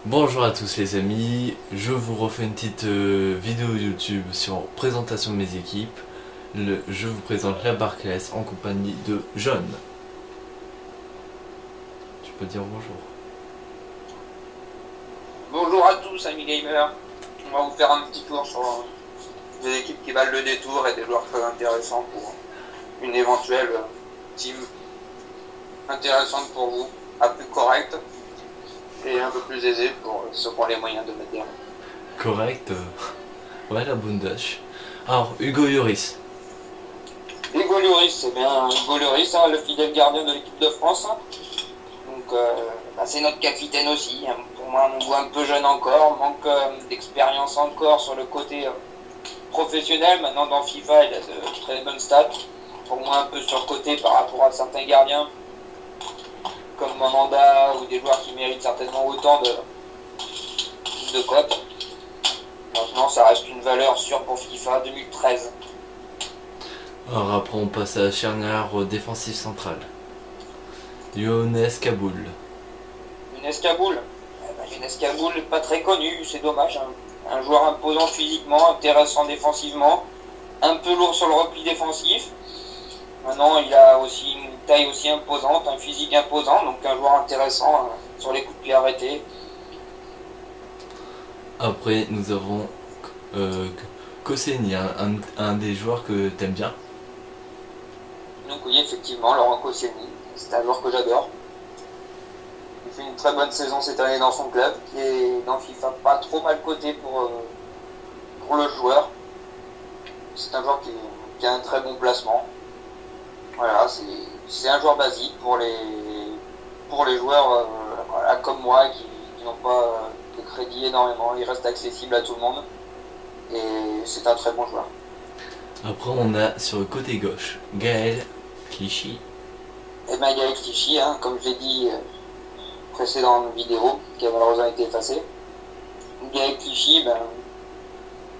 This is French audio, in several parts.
Bonjour à tous les amis, je vous refais une petite vidéo YouTube sur présentation de mes équipes. Je vous présente la Barclays en compagnie de John. Tu peux dire bonjour. Bonjour à tous amis gamers, on va vous faire un petit tour sur des équipes qui valent le détour et des joueurs très intéressants pour une éventuelle team intéressante pour vous, à plus correcte et un peu plus aisée pour ceux qui ont les moyens de mettre derrière. Correct, ouais, la Bundesh. Alors, Hugo Lloris. Hugo Lloris, c'est bien Hugo Lloris, hein, le fidèle gardien de l'équipe de France. Donc c'est notre capitaine aussi. Hein. Pour moi, on voit un peu jeune encore, manque d'expérience encore sur le côté professionnel. Maintenant dans FIFA, il a de très bonnes stats. Pour moi, un peu sur le côté par rapport à certains gardiens comme Mandanda ou des joueurs qui méritent certainement autant de cotes. Maintenant, ça reste une valeur sûre pour FIFA 2013. Alors après on passe à la charnière défensif central. Younes Kaboul. Younes Kaboul. Younes Kaboul, pas très connu, c'est dommage. Hein. Un joueur imposant physiquement, intéressant défensivement, un peu lourd sur le repli défensif. Maintenant, il a aussi une taille aussi imposante, un physique imposant, donc un joueur intéressant sur les coups de pied arrêtés. Après nous avons Koscielny, un des joueurs que t'aimes bien. Donc oui, effectivement, Laurent Koscielny, c'est un joueur que j'adore. Il fait une très bonne saison cette année dans son club, qui est dans FIFA pas trop mal coté pour le joueur. C'est un joueur qui a un très bon placement. Voilà, c'est un joueur basique pour les joueurs voilà, comme moi qui n'ont pas de crédit énormément. Il reste accessible à tout le monde et c'est un très bon joueur. Après on a sur le côté gauche Gaël Clichy. Et bien Gaël Clichy, hein, comme je l'ai dit précédente vidéo, qui a malheureusement été effacée. Gaël Clichy,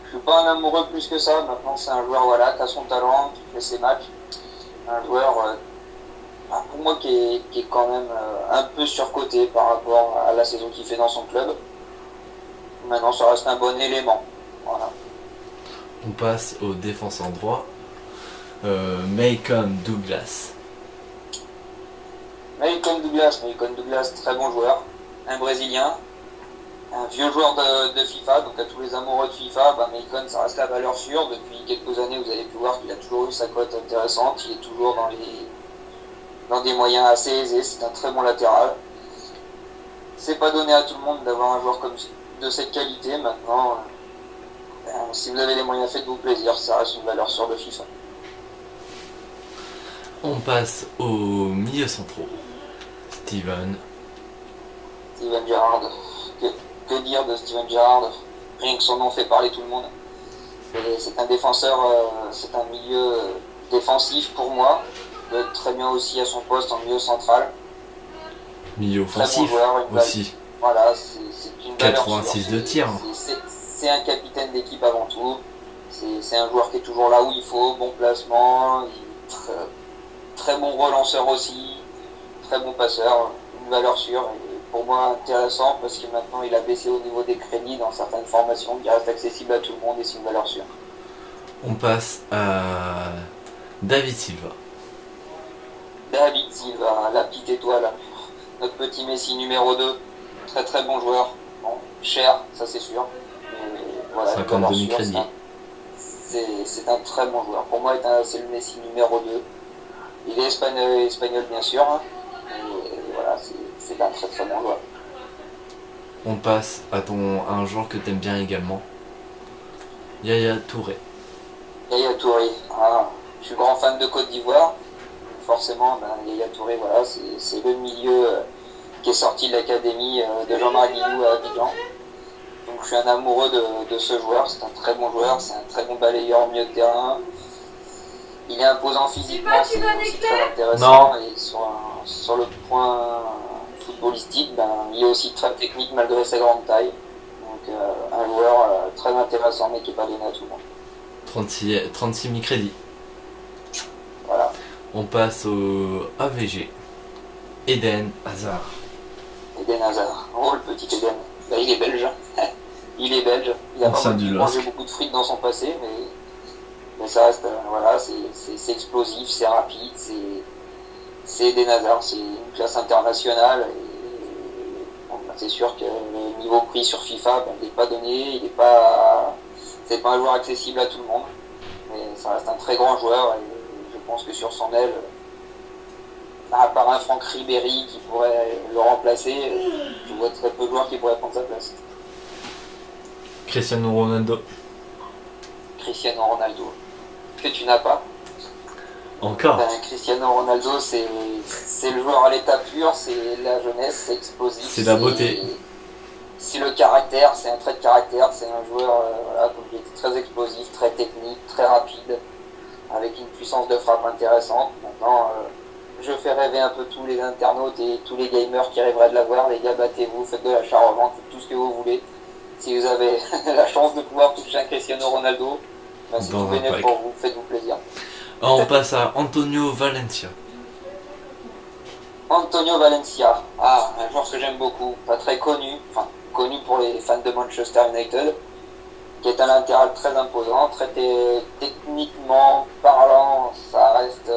je suis pas un amoureux plus que ça. Maintenant c'est un joueur voilà, qui a son talent, qui fait ses matchs. Un joueur pour moi qui est quand même un peu surcoté par rapport à la saison qu'il fait dans son club. Maintenant ça reste un bon élément. Voilà. On passe au défenseur droit. Malcolm Douglas. Malcolm Douglas, très bon joueur, un Brésilien, un vieux joueur de FIFA, donc à tous les amoureux de FIFA, Malcolm ça reste la valeur sûre. Depuis quelques années vous avez pu voir qu'il a toujours eu sa cote intéressante, il est toujours dans des moyens assez aisés, c'est un très bon latéral. C'est pas donné à tout le monde d'avoir un joueur de cette qualité. Maintenant, si vous avez les moyens, faites-vous plaisir, ça reste une valeur sûre de FIFA. On passe au milieu centraux. Steven Gerrard. Que dire de Steven Gerrard? Rien que son nom fait parler tout le monde. C'est un défenseur, c'est un milieu défensif pour moi. Il doit être très bien aussi à son poste en milieu central. Milieu offensif bon joueur, aussi. Voilà, c'est une 86 de tir. C'est un capitaine d'équipe avant tout. C'est un joueur qui est toujours là où il faut, bon placement, très bon relanceur aussi, très bon passeur, une valeur sûre. Et pour moi intéressant parce que maintenant il a baissé au niveau des crédits dans certaines formations qui restent accessibles à tout le monde et c'est une valeur sûre. On passe à David Silva. David Silva, la petite étoile, notre petit Messi numéro 2, très très bon joueur, bon, cher, ça c'est sûr. Mais voilà, 52 000 crédits. C'est un très bon joueur. Pour moi, c'est le Messi numéro 2. Il est espagnol bien sûr, hein, et voilà, c'est un très très bon joueur. On passe à un joueur que t'aimes bien également. Yaya Touré. Yaya Touré, je suis grand fan de Côte d'Ivoire. Forcément, Yaya Touré, voilà, c'est le milieu qui est sorti de l'académie de Jean-Marc Guillou à Abidjan. Donc je suis un amoureux de ce joueur, c'est un très bon joueur, c'est un très bon balayeur au milieu de terrain. Il est imposant physiquement, c'est très intéressant. Non. Et sur le point footballistique, il est aussi très technique malgré sa grande taille. Donc un joueur très intéressant mais qui n'est pas donné à tout le monde. 36 000 crédits. Voilà. On passe au AVG. Eden Hazard. Eden Hazard. Oh, le petit Eden. Il Il a pas Ancien du mangé LOSC. beaucoup de frites dans son passé, mais ça reste, voilà, c'est explosif, c'est rapide, c'est des nasards, c'est une classe internationale. Et, bon, bah, c'est sûr que le niveau prix sur FIFA, ben, il n'est pas donné, c'est pas un joueur accessible à tout le monde. Mais ça reste un très grand joueur et je pense que sur son aile, à part un Franck Ribéry qui pourrait le remplacer, je vois très peu de joueurs qui pourraient prendre sa place. Cristiano Ronaldo. Cristiano Ronaldo, que tu n'as pas. Encore. Ben, Cristiano Ronaldo, c'est le joueur à l'état pur, c'est la jeunesse, c'est explosif. C'est la beauté. C'est le caractère, c'est un trait de caractère, c'est un joueur voilà, comme je l'ai dit, très explosif, très technique, très rapide, avec une puissance de frappe intéressante. Maintenant, je fais rêver un peu tous les internautes et tous les gamers qui rêveraient de l'avoir. Les gars, battez-vous, faites de l'achat-revente, faites tout ce que vous voulez. Si vous avez la chance de pouvoir toucher un Cristiano Ronaldo, ben, c'est tout bénéfice pour vous, faites-vous plaisir. Alors, on passe à Antonio Valencia. Antonio Valencia, un joueur que j'aime beaucoup, pas très connu, enfin connu pour les fans de Manchester United, qui est un latéral très imposant, très techniquement parlant, ça reste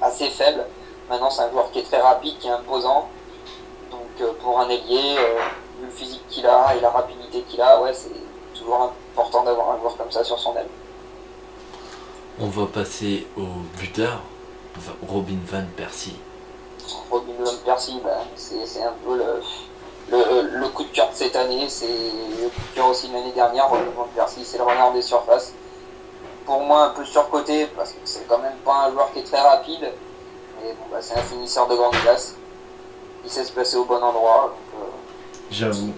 assez faible. Maintenant, c'est un joueur qui est très rapide, qui est imposant. Donc, pour un ailier, vu le physique qu'il a et la rapidité qu'il a, ouais, c'est toujours important d'avoir un joueur comme ça sur son aile. On va passer au buteur, Robin Van Persie. Robin Van Persie, ben, c'est un peu le coup de cœur de cette année, c'est le coup de cœur aussi de l'année dernière. Robin Van Persie, c'est le renard des surfaces. Pour moi, un peu surcoté, parce que c'est quand même pas un joueur qui est très rapide. Mais bon, bah, c'est un finisseur de grande classe. Il sait se placer au bon endroit. Donc, J'avoue.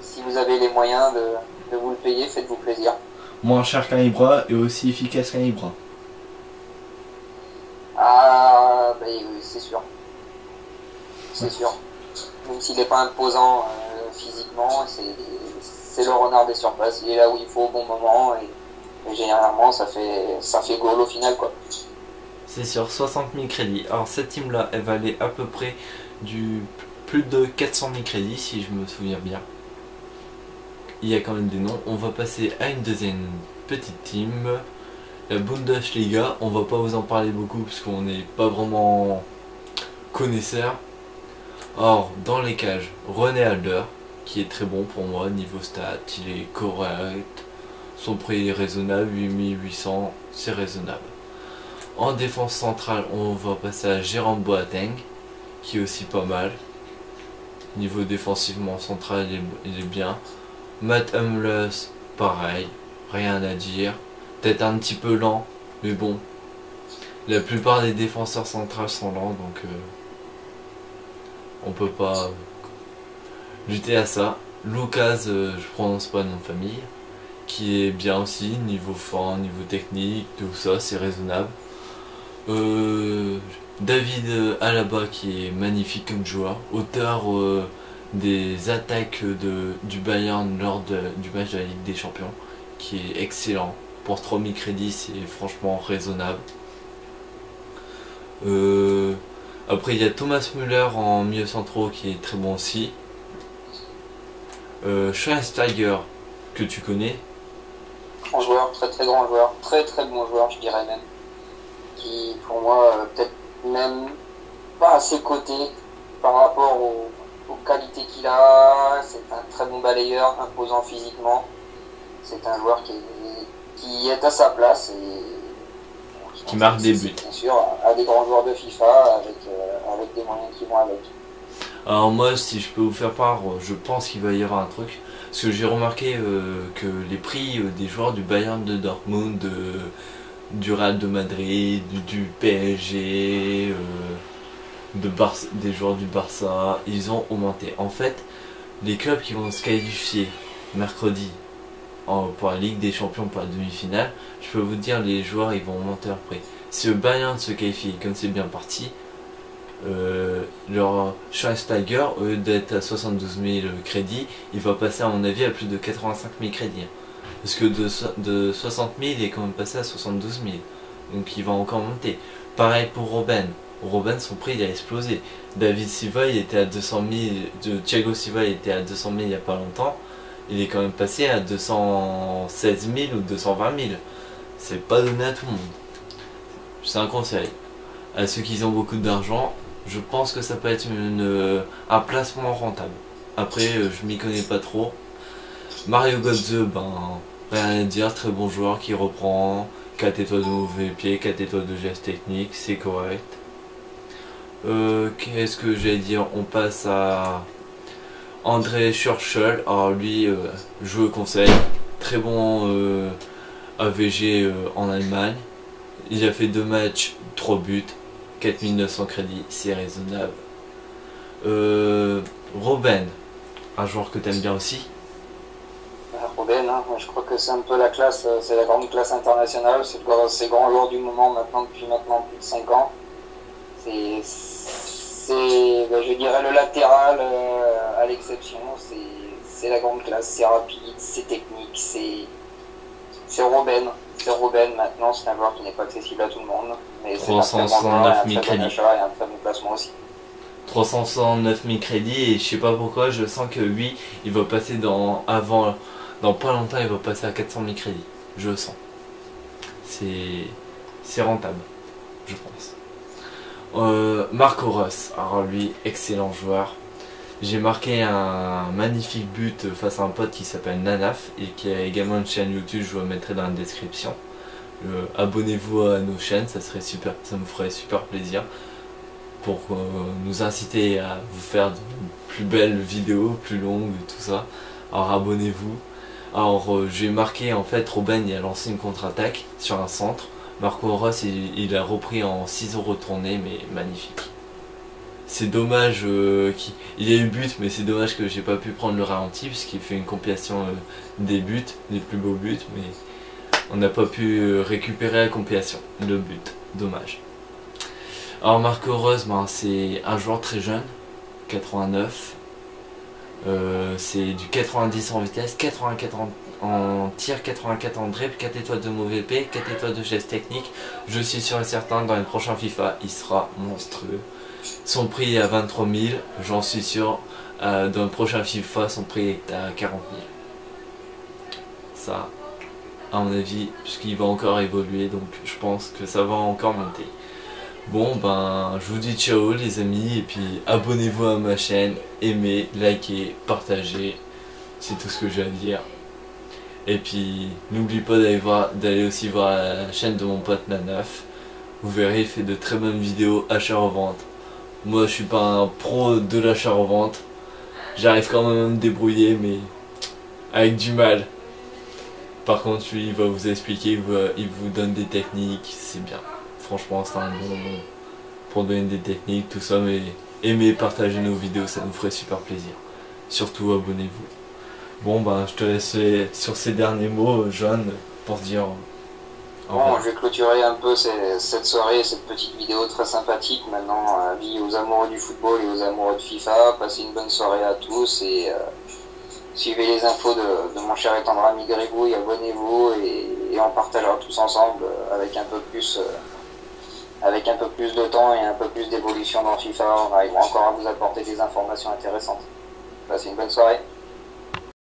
si vous avez les moyens de vous le payer, faites-vous plaisir. Moins cher qu'un Ibra et aussi efficace qu'un Ibra. Ah, bah, oui, c'est sûr. C'est sûr. Même s'il n'est pas imposant physiquement, c'est le renard des surfaces. Il est là où il faut au bon moment et généralement ça fait goal au final, quoi. C'est sur 60 000 crédits. Alors cette team là, elle valait à peu près du plus de 400 000 crédits si je me souviens bien. Il y a quand même des noms. On va passer à une deuxième petite team, la Bundesliga. On va pas vous en parler beaucoup parce qu'on n'est pas vraiment connaisseurs. Or dans les cages, René Adler qui est très bon pour moi niveau stats, il est correct. Son prix est raisonnable, 8800, c'est raisonnable. En défense centrale, on va passer à Jérôme Boateng, qui est aussi pas mal. Niveau défensivement central, il est bien. Matt Hummels, pareil, rien à dire. Peut-être un petit peu lent, mais bon. La plupart des défenseurs centrales sont lents, donc on peut pas lutter à ça. Lucas, je prononce pas le nom de famille, qui est bien aussi, niveau fond, niveau technique, tout ça, c'est raisonnable. David Alaba qui est magnifique comme joueur, auteur des attaques du Bayern lors du match de la Ligue des Champions, qui est excellent. Pour 3000 crédits, c'est franchement raisonnable. Après il y a Thomas Müller en milieu centraux qui est très bon aussi. Schweinsteiger que tu connais. Grand joueur, très très grand joueur, très très bon joueur je dirais même. Qui pour moi peut-être même pas assez coté par rapport aux qualités qu'il a. C'est un très bon balayeur, imposant physiquement. C'est un joueur qui est à sa place et Qui marque des buts. Bien sûr, à des grands joueurs de FIFA avec des moyens qui vont avec. Alors moi, si je peux vous faire part, je pense qu'il va y avoir un truc. Parce que j'ai remarqué que les prix des joueurs du Bayern de Dortmund, du Real de Madrid, du PSG, des joueurs du Barça, ils ont augmenté. En fait, les clubs qui vont se qualifier mercredi pour la Ligue des Champions pour la demi-finale, je peux vous dire les joueurs ils vont augmenter leur prix. Si le Bayern se qualifie comme c'est bien parti, leur Schweinsteiger, au lieu d'être à 72 000 crédits, il va passer à mon avis à plus de 85 000 crédits. Parce que de 60 000 il est quand même passé à 72 000. Donc il va encore monter. Pareil pour Robben. Robben, son prix il a explosé. David Silva il était à 200 000. Thiago Silva il était à 200 000 il n'y a pas longtemps. il est quand même passé à 216 000 ou 220 000. C'est pas donné à tout le monde. C'est un conseil. À ceux qui ont beaucoup d'argent, je pense que ça peut être un placement rentable. Après, je m'y connais pas trop. Mario Götze, ben, rien à dire, très bon joueur qui reprend 4 étoiles de mauvais pied, 4 étoiles de geste technique, c'est correct. Qu'est-ce que j'allais dire? On passe à André Schürrle. Alors lui, je le conseille. Très bon AVG en Allemagne. Il a fait 2 matchs, 3 buts, 4900 crédits, c'est raisonnable. Robben, un joueur que tu aimes bien aussi. Robben, hein, je crois que c'est un peu la classe, c'est la grande classe internationale, c'est le grand joueur du moment maintenant depuis maintenant plus de 5 ans. C'est je dirais le latéral à l'exception, c'est la grande classe, c'est rapide, c'est technique, c'est Robben. C'est Robben maintenant, c'est un joueur qui n'est pas accessible à tout le monde, mais c'est un très bon joueur, un très bon achat et un très bon placement aussi. 369 000 crédits et je sais pas pourquoi, je sens que lui, il va passer dans pas longtemps, il va passer à 400 000 crédits. Je le sens. C'est rentable, je pense. Marco Reus, alors lui, excellent joueur. J'ai marqué un magnifique but face à un pote qui s'appelle Nanaf et qui a également une chaîne YouTube, je vous la mettrai dans la description. Abonnez-vous à nos chaînes, ça serait super, ça me ferait super plaisir pour nous inciter à vous faire de plus belles vidéos, plus longues, tout ça. Alors abonnez-vous. Alors j'ai marqué en fait, Robben il a lancé une contre-attaque sur un centre. Marco Reus il a repris en 6 retournés, mais magnifique. C'est dommage il y a eu but, mais c'est dommage que j'ai pas pu prendre le ralenti puisqu'il fait une compilation des buts, des plus beaux buts, mais on n'a pas pu récupérer la compilation, le but, dommage. Alors Marco Reus, ben, c'est un joueur très jeune, 89, c'est du 90 en vitesse, 84 en tir, 84 en dribble, 4 étoiles de mauvais P, 4 étoiles de geste technique. Je suis sûr et certain dans les prochains FIFA il sera monstrueux. Son prix est à 23 000, j'en suis sûr. Dans le prochain FIFA, son prix est à 40 000. Ça, à mon avis, puisqu'il va encore évoluer, donc je pense que ça va encore monter. Bon, ben, je vous dis ciao les amis, et puis abonnez-vous à ma chaîne, aimez, likez, partagez, c'est tout ce que j'ai à dire. Et puis, n'oubliez pas d'aller aussi voir la chaîne de mon pote Nanaf. Vous verrez, il fait de très bonnes vidéos achat-revente. Moi je suis pas un pro de l'achat-revente, j'arrive quand même à me débrouiller mais avec du mal. Par contre lui il va vous expliquer, il vous donne des techniques, c'est bien. Franchement c'est un bon pour donner des techniques, tout ça, mais aimez, partagez nos vidéos, ça nous ferait super plaisir. Surtout abonnez-vous. Bon ben je te laisse sur ces derniers mots, John, pour dire... Bon, je vais clôturer un peu cette soirée, cette petite vidéo très sympathique. Maintenant, avis aux amoureux du football et aux amoureux de FIFA. Passez une bonne soirée à tous et suivez les infos de mon cher et tendre ami Grégouille, abonnez-vous et on partagera tous ensemble avec un peu plus de temps et un peu plus d'évolution dans FIFA. On arrivera encore à vous apporter des informations intéressantes. Passez une bonne soirée.